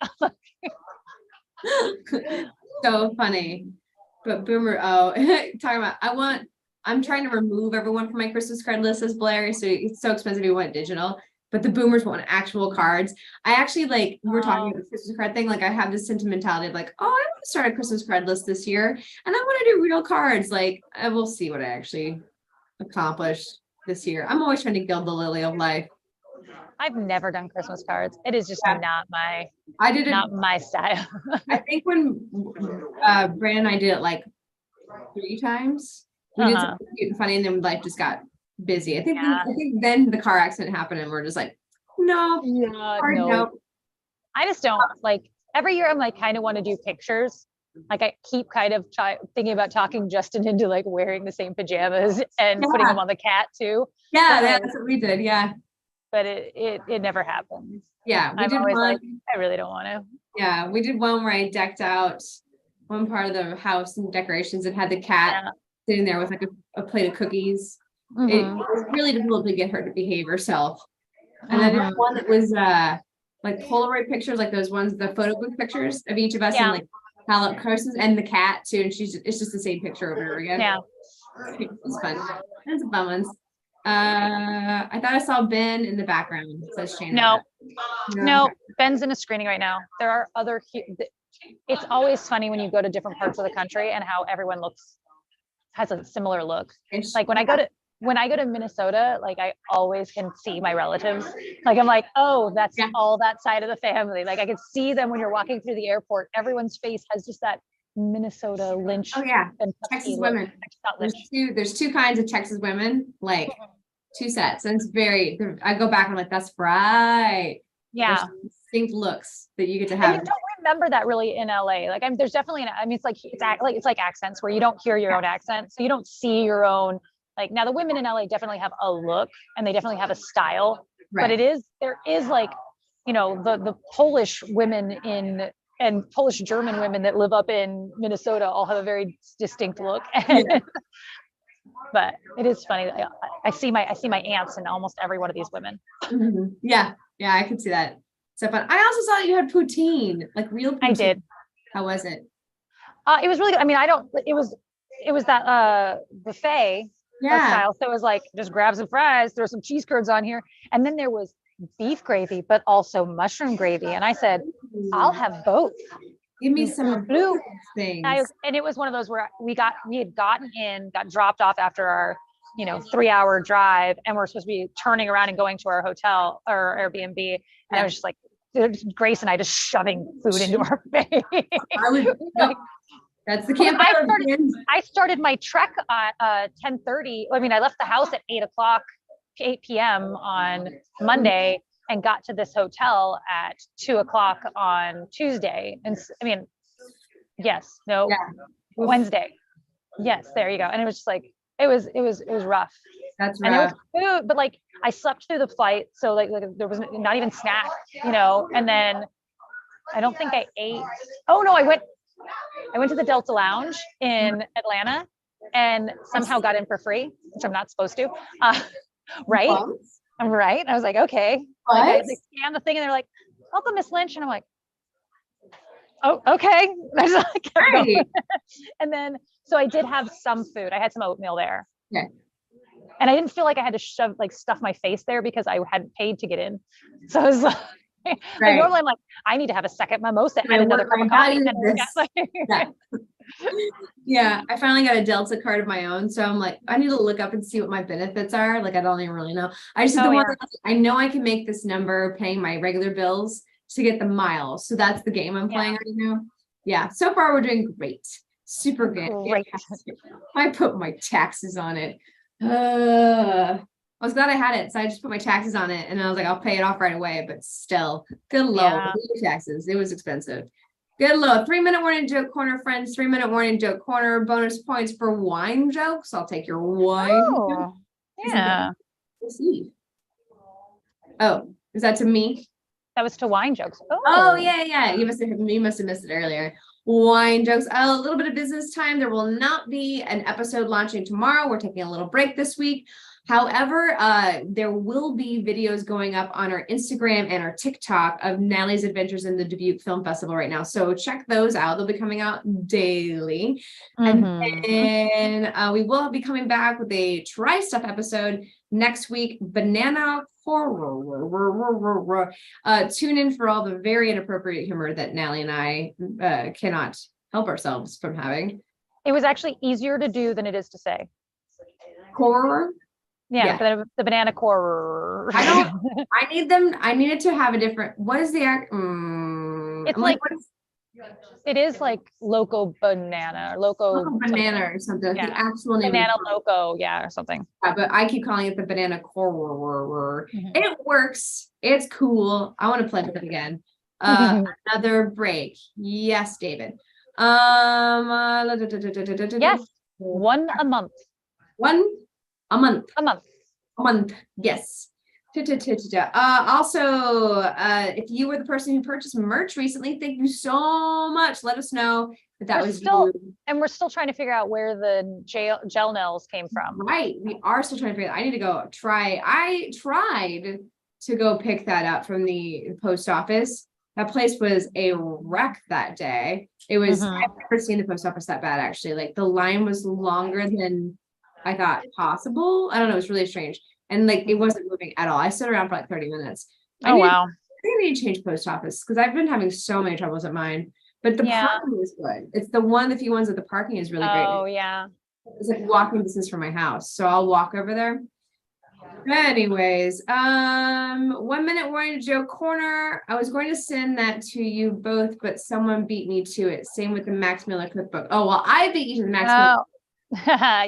So funny. But Boomer, talking about, I'm trying to remove everyone from my Christmas card list as Blair, so it's so expensive we went digital. But the boomers want actual cards. I actually we were talking about the Christmas card thing. Like I have this sentimentality of like, I want to start a Christmas card list this year, and I want to do real cards. Like I will see what I actually accomplish this year. I'm always trying to gild the lily of life. I've never done Christmas cards. It is just not my. I did it. Not my style. I think when Brandon and I did it like 3 times. We did something cute and funny, and then life just got busy. I think then the car accident happened, and we're just like, no. I just don't like. Every year, I'm like, kind of want to do pictures. Like I keep kind of thinking about talking Justin into like wearing the same pajamas and putting him on the cat too. Yeah, that's what we did. Yeah, but it never happens. Yeah, I'm always like, I really don't want to. Yeah, we did one where I decked out one part of the house and decorations and had the cat sitting there with like a plate of cookies. It was really difficult to get her to behave herself. And then there's one that was like Polaroid pictures, like those ones, the photo booth pictures of each of us, and like palette crosses and the cat too. And it's just the same picture over and over again. Yeah. It's fun. That's a fun ones. I thought I saw Ben in the background. Says Shane. No, Ben's in a screening right now. There are other. It's always funny when you go to different parts of the country and how everyone has a similar look. Like when I go to Minnesota, like I always can see my relatives. Like I'm like, oh, that's all that side of the family. Like I can see them when you're walking through the airport. Everyone's face has just that Minnesota Lynch. Oh yeah, and Texas women. There's two kinds of Texas women, like two sets, and it's very. I go back and I'm like, that's right. Yeah, there's distinct looks that you get to have. And you don't remember that really in LA. Like there's definitely it's like accents where you don't hear your own accent, so you don't see your own. Like now the women in LA definitely have a look and they definitely have a style, but there is like, the Polish women and Polish German women that live up in Minnesota all have a very distinct look. But it is funny. I see my aunts in almost every one of these women. Mm-hmm. Yeah, I can see that. So fun. I also saw you had poutine, like real poutine. I did. How was it? It was really good. I mean, it was that buffet style. So it was like, just grab some fries, throw some cheese curds on here. And then there was beef gravy, but also mushroom gravy. And I said, I'll have both. Give me some blue things. And it was one of those where we had got dropped off after our, 3-hour drive, and we're supposed to be turning around and going to our hotel or Airbnb. And I was just like, Grace and I just shoving food into our face. That's the camp. I started my trek at 10:30. I mean, I left the house at 8 p.m. on Monday and got to this hotel at 2:00 on Tuesday. And I mean, Wednesday. Yes, there you go. And it was just like, it was rough. That's rough. And it was food, but like I slept through the flight. So like there was not even snack, and then I don't think I ate. Oh no, I went to the Delta Lounge in Atlanta and somehow got in for free, which I'm not supposed to. Right? I'm right. I was like, okay. Like, I scanned the thing and they're like, welcome, Miss Lynch. And I'm like, oh, okay. And then, so I did have some food. I had some oatmeal there. Okay. And I didn't feel like I had to stuff my face there because I hadn't paid to get in. So I was like, normally I'm like, I need to have a second mimosa and another cup of coffee. Yeah, I finally got a Delta card of my own, so I'm like, I need to look up and see what my benefits are. Like, I don't even really know. I just I know I can make this number paying my regular bills to get the miles. So that's the game I'm playing right now. Yeah, so far we're doing great. Super good. Great. I put my taxes on it. I was glad I had it, so I just put my taxes on it, and I was like, I'll pay it off right away. But still, good Lord, taxes. It was expensive. Good Lord. 3-minute warning joke corner, friends. 3-minute warning joke corner. Bonus points for wine jokes. I'll take your wine. Oh, yeah. Oh, is that to me? That was to wine jokes. Oh yeah. You must have missed it earlier. Wine jokes. A little bit of business time. There will not be an episode launching tomorrow. We're taking a little break this week. However, there will be videos going up on our Instagram and our TikTok of Natalie's adventures in the Dubuque Film Festival right now. So check those out. They'll be coming out daily. And then we will be coming back with a Try Stuff episode next week. Banana horror. Tune in for all the very inappropriate humor that Natalie and I cannot help ourselves from having. It was actually easier to do than it is to say. Horror? Yeah. The banana core. I need it to have a different, what is the act? It's like it is like loco banana or loco banana or something. Yeah. The actual name. Banana loco, or something. Yeah, but I keep calling it the banana core. It works. It's cool. I want to play with it again. Another break. Yes, David. Yes. One a month. A month. Yes. Also, if you were the person who purchased merch recently, thank you so much. Let us know that was you. And we're still trying to figure out where the gel nails came from. Right. We are still trying to figure it out. I need to go try. I tried to go pick that up from the post office. That place was a wreck that day. It was, I've never seen the post office that bad, actually. Like the line was longer than I thought possible. I don't know. It was really strange. And like, it wasn't moving at all. I stood around for like 30 minutes. Oh, wow. I think I need to change post office because I've been having so many troubles at mine, but the parking is good. It's the few ones that the parking is really great. Oh, yeah. It's like walking distance from my house. So I'll walk over there. Anyways, 1 minute warning, Joe Corner. I was going to send that to you both, but someone beat me to it. Same with the Max Miller cookbook. Oh, well, I beat you to the Max Miller.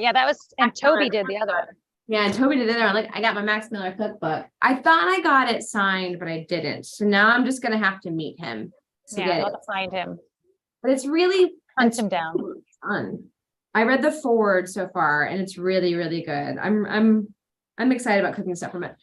Yeah, that was, and Toby did the other one. Yeah, and Toby did the other one. Like, I got my Max Miller cookbook. I thought I got it signed, but I didn't. So now I'm just gonna have to meet him to get I'll it. find him. But it's really Hunt him down. fun. I read the foreword so far, and it's really, really good. I'm excited about cooking stuff from it.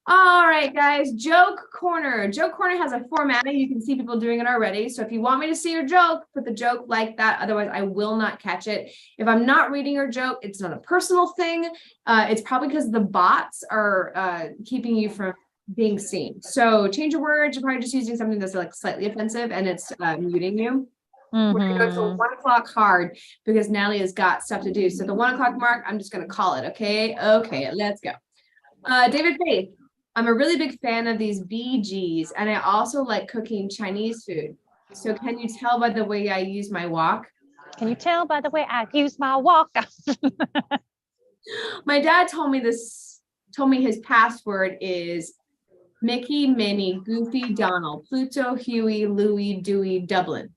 All right, guys, joke corner. Joke corner has a format. You can see people doing it already. So if you want me to see your joke, put the joke like that. Otherwise, I will not catch it. If I'm not reading your joke, it's not a personal thing. It's probably because the bots are keeping you from being seen. So change your words. You're probably just using something that's like slightly offensive and it's muting you. We're gonna go to 1 o'clock hard because Natalie has got stuff to do. So the 1 o'clock mark, I'm just gonna call it. Okay, let's go. David Faith. I'm a really big fan of these BGs, and I also like cooking Chinese food. So can you tell by the way I use my wok? Can you tell by the way I use my wok? My dad told me his password is Mickey, Minnie, Goofy, Donald, Pluto, Huey, Louie, Dewey, Dublin,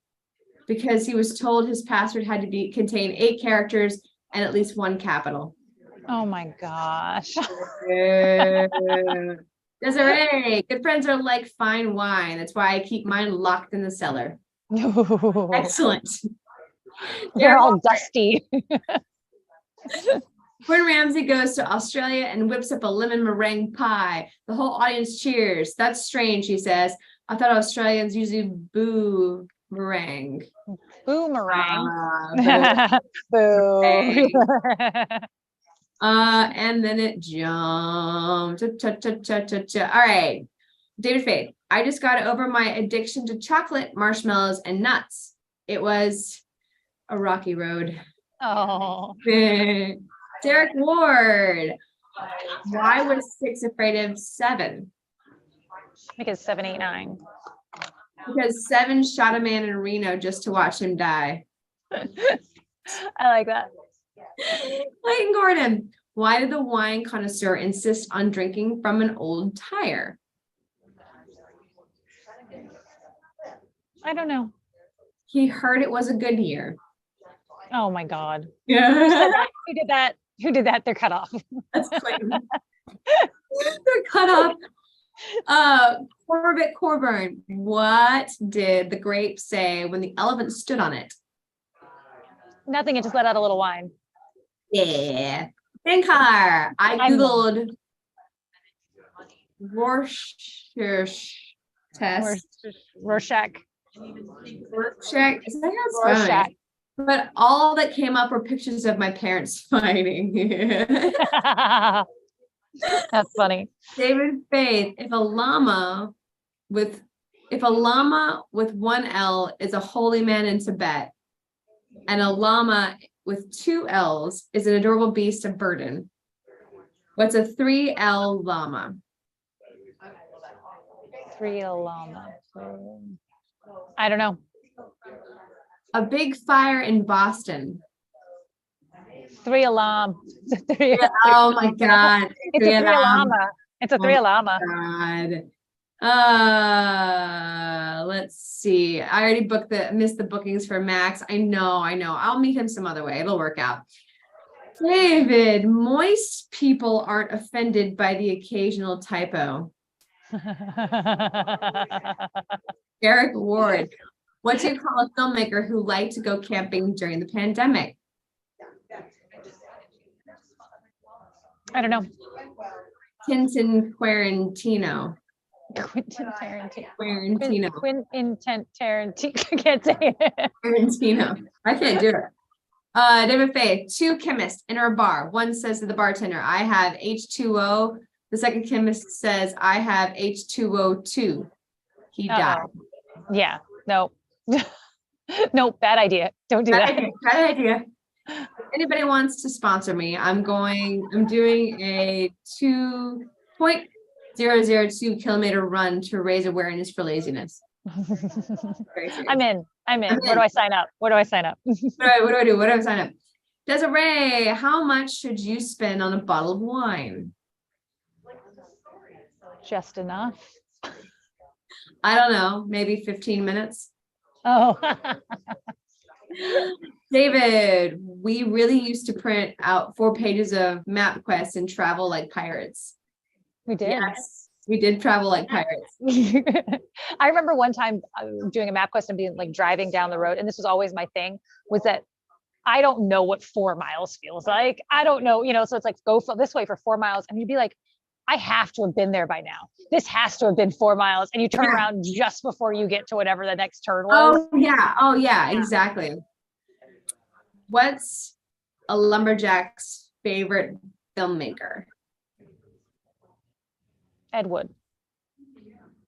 because he was told his password had to contain 8 characters and at least 1 capital. Oh my gosh. Desiree, good friends are like fine wine. That's why I keep mine locked in the cellar. Excellent. They're all dusty. Gordon Ramsay goes to Australia and whips up a lemon meringue pie. The whole audience cheers. That's strange, he says. I thought Australians usually boo meringue. Boomerang. Boo. And then it jumped. All right. David Faith. I just got over my addiction to chocolate, marshmallows, and nuts. It was a rocky road. Oh. Derek Ward. Why was 6 afraid of 7? Because 7, 8, 9. Because 7 shot a man in Reno just to watch him die. I like that. Clayton Gordon. Why did the wine connoisseur insist on drinking from an old tire? I don't know. He heard it was a good year. Oh my God. Yeah. Who did that? Who did that? They're cut off. That's Clayton. They're cut off. Corbett Corburn. What did the grape say when the elephant stood on it? Nothing. It just let out a little wine. Yeah. Car. I Googled Rorschach test. Rorschach. Rorschach. Is that how it's spelled? But all that came up were pictures of my parents fighting. That's funny. David Faith. If a llama with 1 L is a holy man in Tibet, and a llama with 2 L's is an adorable beast of burden, what's a 3L llama? 3L llama. I don't know. A big fire in Boston. 3 alarm. Oh my God. It's a 3 llama. It's a 3 llama. God. Let's see. I already missed the bookings for Max. I know. I'll meet him some other way. It'll work out. David, moist people aren't offended by the occasional typo. Eric Ward. What do you call a filmmaker who liked to go camping during the pandemic? I don't know. Quentin Quarantino. Quentin Tarantino. Quarantino. Quentin Tarantino. I can't say it. Quarantino. I can't do it. David Faith, 2 chemists enter a bar. One says to the bartender, I have H2O. The second chemist says, I have H2O2. He died. Yeah. No. Nope. Bad idea. Don't do that. Bad idea. Anybody wants to sponsor me, I'm doing a 2.002 kilometer run to raise awareness for laziness. I'm in. Where do I sign up? What do I do? What do I sign up? Desiree, how much should you spend on a bottle of wine? Just enough. I don't know, maybe 15 minutes. Oh. David, we really used to print out 4 pages of MapQuest and travel like pirates. We did. Yes, we did travel like pirates. I remember one time doing a MapQuest and being like driving down the road, and this was always my thing, was that I don't know what 4 miles feels like. I don't know, so it's like, go this way for 4 miles. And you'd be like, I have to have been there by now. This has to have been 4 miles. And you turn around just before you get to whatever the next turn was. Oh yeah, exactly. What's a lumberjack's favorite filmmaker? Ed Wood.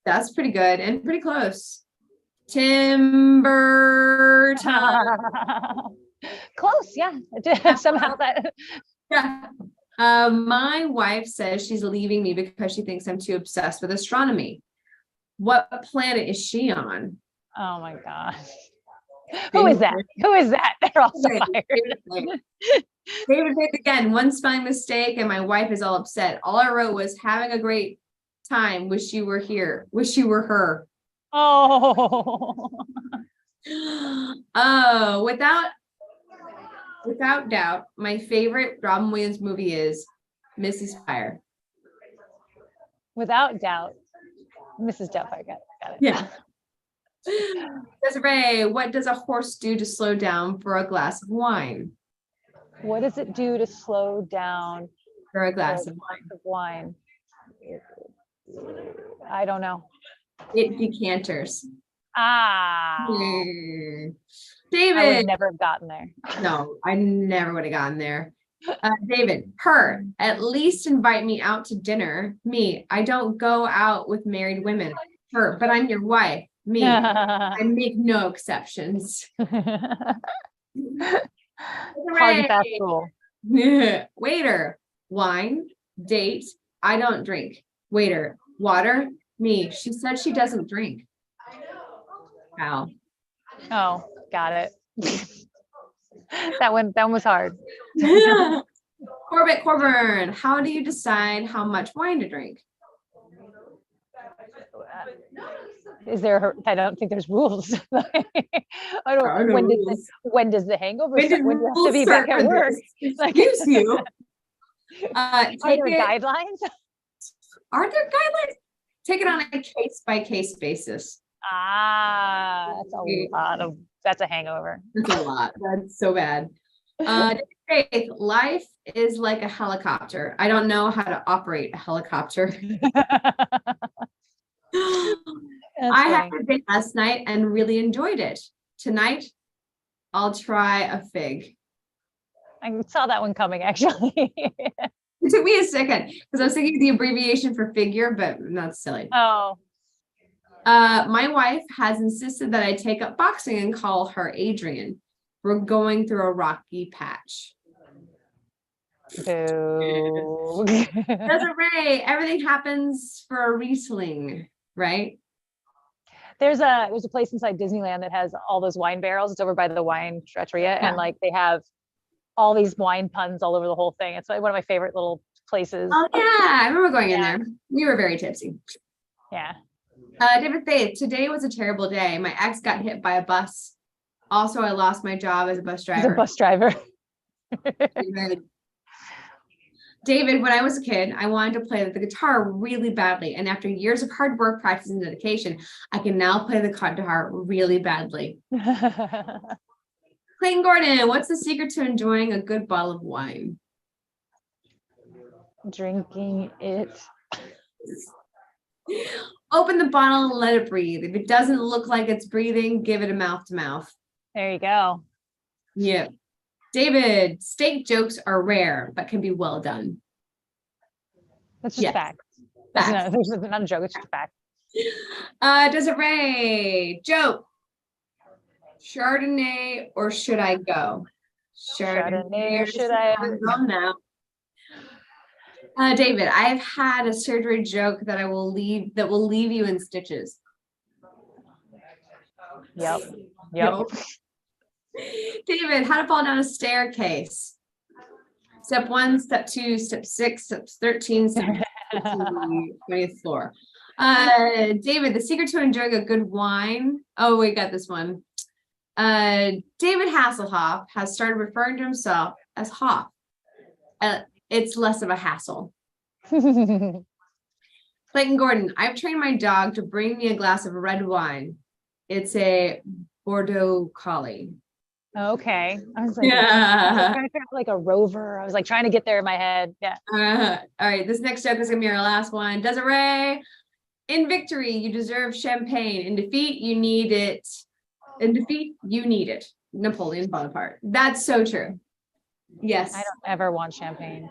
That's pretty good and pretty close. Tim Burton. Close, yeah. Somehow that. Yeah. My wife says she's leaving me because she thinks I'm too obsessed with astronomy. What planet is she on? Oh my God. Who is that? They're all so fired. David Faith again, one spelling mistake and my wife is all upset. All I wrote was having a great time. Wish you were here. Wish you were her. Oh. Oh, without doubt, my favorite Robin Williams movie is Mrs. Fire. Without doubt, Mrs. Doubtfire. Got it. Yeah. Desiree, what does a horse do to slow down for a glass of wine? What does it do to slow down For a glass of wine? I don't know. It decanters. David, I would never have gotten there. No, I never would have gotten there. David, her, at least invite me out to dinner. Me, I don't go out with married women. Her, but I'm your wife. Me, I make no exceptions. Hard and fast rule. Waiter, wine, date, I don't drink. Waiter, water, me, she said she doesn't drink. Wow. Oh, got it. That one was hard. Corbett, how do you decide how much wine to drink? I don't think there's rules. I don't. When does the hangover start? When do you have to be back at work? Excuse you. Are there guidelines? Are there guidelines? Take it on a case by case basis. That's a hangover. That's a lot. That's so bad. Faith, life is like a helicopter. I don't know how to operate a helicopter. I had a date last night and really enjoyed it. Tonight, I'll try a fig. I saw that one coming, actually. It took me a second because I was thinking the abbreviation for figure, but not silly. Oh. My wife has insisted that I take up boxing and call her Adrian. We're going through a rocky patch. Boo. Desiree, everything happens for a Riesling, right? There's a place inside Disneyland that has all those wine barrels. It's over by the wine trattoria, and like they have all these wine puns all over the whole thing. It's like one of my favorite little places. Oh yeah, I remember going in there. We were very tipsy. Yeah. David Faith, today was a terrible day. My ex got hit by a bus. Also, I lost my job as a bus driver. David, when I was a kid, I wanted to play the guitar really badly. And after years of hard work, practice, and dedication, I can now play the guitar really badly. Clayton Gordon, what's the secret to enjoying a good bottle of wine? Drinking it. Open the bottle and let it breathe. If it doesn't look like it's breathing, give it a mouth to mouth. There you go. Yeah. David, steak jokes are rare, but can be well done. That's just fact. There's not a joke, it's just a fact. Desiree, joke. Chardonnay or should I go? Chardonnay, should I? Now. David, I've had a surgery joke that will leave you in stitches. Yep. David, how to fall down a staircase. Step 1, step 2, step 6, step 13, step 20th floor. David, the secret to enjoying a good wine. Oh, we got this one. David Hasselhoff has started referring to himself as Hoff. It's less of a hassle. Clayton Gordon, I've trained my dog to bring me a glass of red wine. It's a Bordeaux Collie. Okay. I was like, I was like a rover. I was like trying to get there in my head. Yeah. All right. This next joke is gonna be our last one. Desiree, in victory, you deserve champagne. In defeat, you need it. In defeat, you need it. Napoleon Bonaparte. That's so true. Yes. I don't ever want champagne.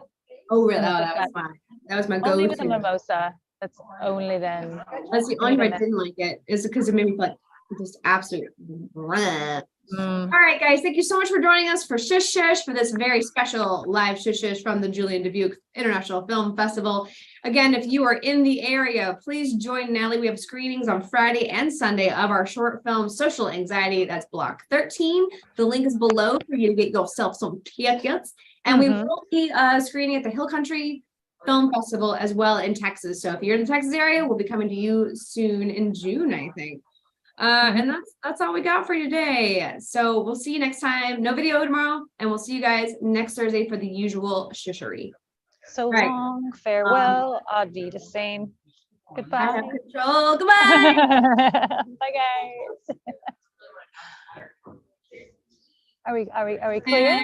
Oh, really? Oh, that was my go-to. Only with a mimosa. That's only then. That's the only reason I didn't like it, is because it made me feel like just absolute. All right, guys, thank you so much for joining us for Shush Shush for this very special live Shush Shush from the Julien Dubuque International Film Festival. Again, if you are in the area, please join Natalie. We have screenings on Friday and Sunday of our short film Social Anxiety. That's block 13. The link is below for you to get yourself some tickets. And we will be screening at the Hill Country Film Festival as well in Texas. So if you're in the Texas area, we'll be coming to you soon in June, I think. And that's all we got for today. So we'll see you next time. No video tomorrow, and we'll see you guys next Thursday for the usual shushery. So long, farewell, I'd be the same. Goodbye. I have control. Goodbye. Bye, guys. Are we clear?